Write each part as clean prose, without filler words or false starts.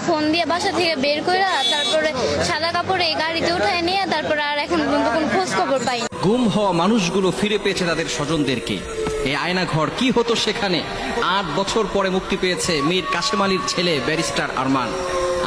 Phone দিয়ে বাসা থেকে বের করে তারপরে সাদা কাপড়ে গাড়িতে উঠায় নিয়ে তারপরে আর এখন পর্যন্ত কোনো খোঁজ খবর পাই না। গুম হওয়া মানুষগুলো ফিরে পেয়েছে তাদের স্বজনদেরকে। এই আয়নাঘর কি হতো সেখানে? ৮ বছর পরে মুক্তি পেয়েছে মীর কাশেম আলীর ছেলে ব্যারিস্টার আরমান।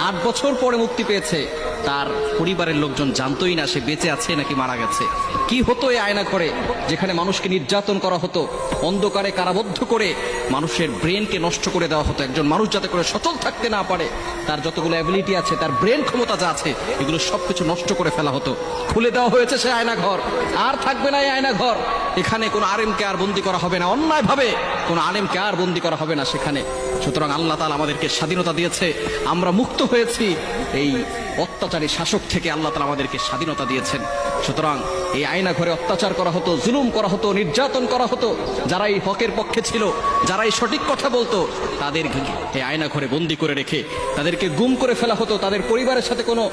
৮ বছর পরে মুক্তি পেয়েছে। তার পরিবারের লোকজন জানতোই না সে বেঁচে আছে নাকি মারা গেছে। কি হতো এই আয়নাঘরে, যেখানে মানুষকে নির্যাতন করা হতো, অন্ধকারে কারাবদ্ধ করে মানুষের ব্রেনকে নষ্ট করে দেওয়া হতো। একজন মানুষ যাতে করে সচল থাকতে না পারে, তার যতগুলো অ্যাবিলিটি আছে, তার ব্রেন ক্ষমতা যা আছে, এগুলো সবকিছু নষ্ট করে ফেলা হতো। খুলে দেওয়া হয়েছে সে আয়নাঘর। আর থাকবে না এই আয়নাঘর। এখানে কোনো আলেমকে আর বন্দি করা হবে না, অন্যায়ভাবে কোনো আলেমকে আর বন্দি করা হবে না সেখানে। সুতরাং আল্লাহ তাআলা আমাদেরকে স্বাধীনতা দিয়েছে, আমরা মুক্ত হয়েছি। এই অত্যাচারী শাসক থেকে আল্লাহ তাআলা আমাদেরকে স্বাধীনতা দিয়েছেন। সুতরাং এই আয়নাঘরে অত্যাচার করা হতো, জুলুম করা হতো, নির্যাতন করা হতো। যারা এই হকের পক্ষে ছিল, যারা এই সঠিক কথা বলতো, তাদের এই আয়নাঘরে বন্দি করে রেখে তাদেরকে গুম করে ফেলা হতো। তাদের পরিবারের সাথে কোনো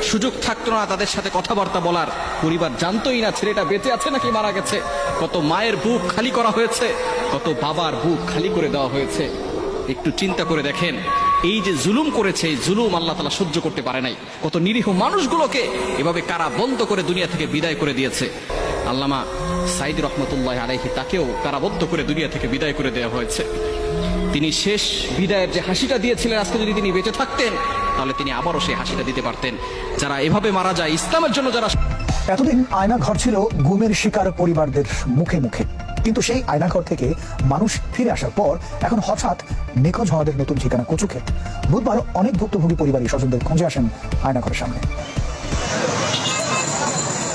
সুযোগ থাকতো না তাদের সাথে কথাবার্তা বলার। পরিবার জানতোই না ছেলেটা বেঁচে আছে নাকি মারা গেছে। কত মায়ের বুক খালি করা হয়েছে, কত বাবার বুক খালি করে দেওয়া হয়েছে। একটু চিন্তা করে দেখেন, এই যে জুলুম করেছে, এই জুলুম আল্লাহ তাআলা সহ্য করতে পারে নাই। কত নিরীহ মানুষগুলোকে এভাবে কারা বন্ধ করে দুনিয়া থেকে বিদায় করে দিয়েছে। আল্লামা সাইদ রহমতুল্লাহ আলাইহি, তাকেও কারাবদ্ধ করে দুনিয়া থেকে বিদায় করে দেওয়া হয়েছে। তিনি শেষ বিদায়ের যে হাসিটা দিয়েছিলেন, আজকে যদি তিনি বেঁচে থাকতেন তাহলে তিনি আবারও সেই হাসিটা দিতে পারতেন। যারা এভাবে মারা যায় ইসলামের জন্য, যারা এতদিন আয়নাঘর ছিল গুমের শিকার পরিবারদের মুখে মুখে, কিন্তু সেই আয়নাঘর থেকে মানুষ ফিরে আসার পর এখন হঠাৎ নিখোঁজ হওয়াদের নতুন ঠিকানা কচুক্ষেত। বুধবার অনেক ভুক্তভোগী পরিবারের স্বজনদের খোঁজে আসেন আয়নাঘরের সামনে।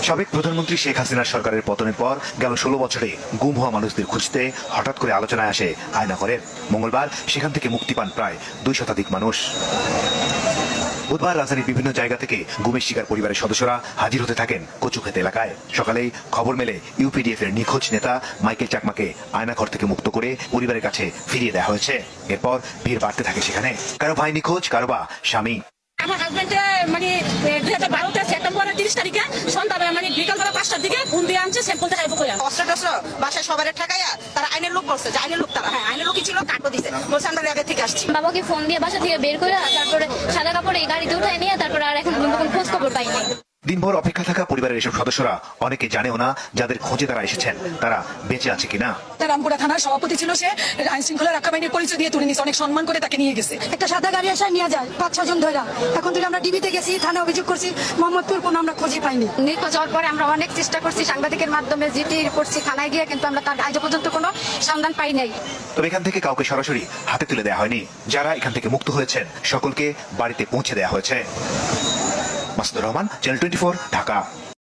সাবেক প্রধানমন্ত্রী শেখ হাসিনার সরকারের পতনের পর গেল ১৬ বছরে গুম হওয়া মানুষদের খুঁজতে হঠাৎ করে আলোচনায় আসে আয়নাঘরের। মঙ্গলবার সেখান থেকে মুক্তি পান প্রায় ২ শতাধিক মানুষ। বুধবার রাজধানীর বিভিন্ন জায়গা থেকে গুমের শিকার পরিবারের সদস্যরা হাজির হতে থাকেন কচুক্ষেত এলাকায়। সকালেই খবর মেলে ইউপিডিএফ এর নিখোঁজ নেতা মাইকেল চাকমাকে আয়নাঘর থেকে মুক্ত করে পরিবারের কাছে ফিরিয়ে দেওয়া হয়েছে। এরপর ভিড় বাড়তে থাকে সেখানে। কারো ভাই নিখোঁজ, কারো বা স্বামী। আমার হাজবেন্ডে মানে 2012 সেপ্টেম্বরের 30 তারিখে সন্ধ্যাবে মানে বিকালবেলা 5টার দিকে ফোন দিয়ে আনছে স্যাম্পল দেখাইবো কইয়া। অস্ত্র টস্ত্র বাসায় সবার ঠেকাইয়া তারা আইনের লোক করছে, যে আইনের লোক তারা, হ্যাঁ আইনের লোকই ছিল, কাটও দিছে, বলছে আমরা আগে থেকে আসছি। বাবাকে ফোন দিয়ে বাসা থেকে বের করে তারপরে সাদা কাপড়ে গাড়িতে উঠায় নিয়ে তারপরে আর এখন পর্যন্ত কোনো খোঁজ খবর পাই না। দিনভর অপেক্ষা থাকা পরিবারের এসব সদস্যরা অনেকে জানেও না যাদের খোঁজে তারা এসেছেন তারা বেঁচে আছে কিনা। রামপুরা থানার সভাপতি ছিল, সে আইন শৃঙ্খলা রক্ষা বাহিনীর পরিচয় দিয়ে তুলে নিয়েছে, অনেক সম্মান করে তাকে নিয়ে গেছে। একটা সাদা গাড়ি আসায় নিয়ে যায় ৫-৬ জন ধরে। এখন থেকে আমরা ডিবিতে গেছি, থানায় অভিযোগ করছি, মোহাম্মদপুর কোনো আমরা খোঁজই পাইনি। নিখোঁজ হওয়ার পরে আমরা অনেক চেষ্টা করছি, সাংবাদিকের মাধ্যমে জিডি করছি, থানায় গিয়ে, কিন্তু আমরা তার আজ পর্যন্ত কোনো সন্ধান পাই নাই। তবে এখান থেকে কাউকে সরাসরি হাতে তুলে দেওয়া হয়নি। যারা এখান থেকে মুক্ত হয়েছেন সকলকে বাড়িতে পৌঁছে দেওয়া হয়েছে। মাসুদুর রহমান, চ্যানেল 24, ঢাকা।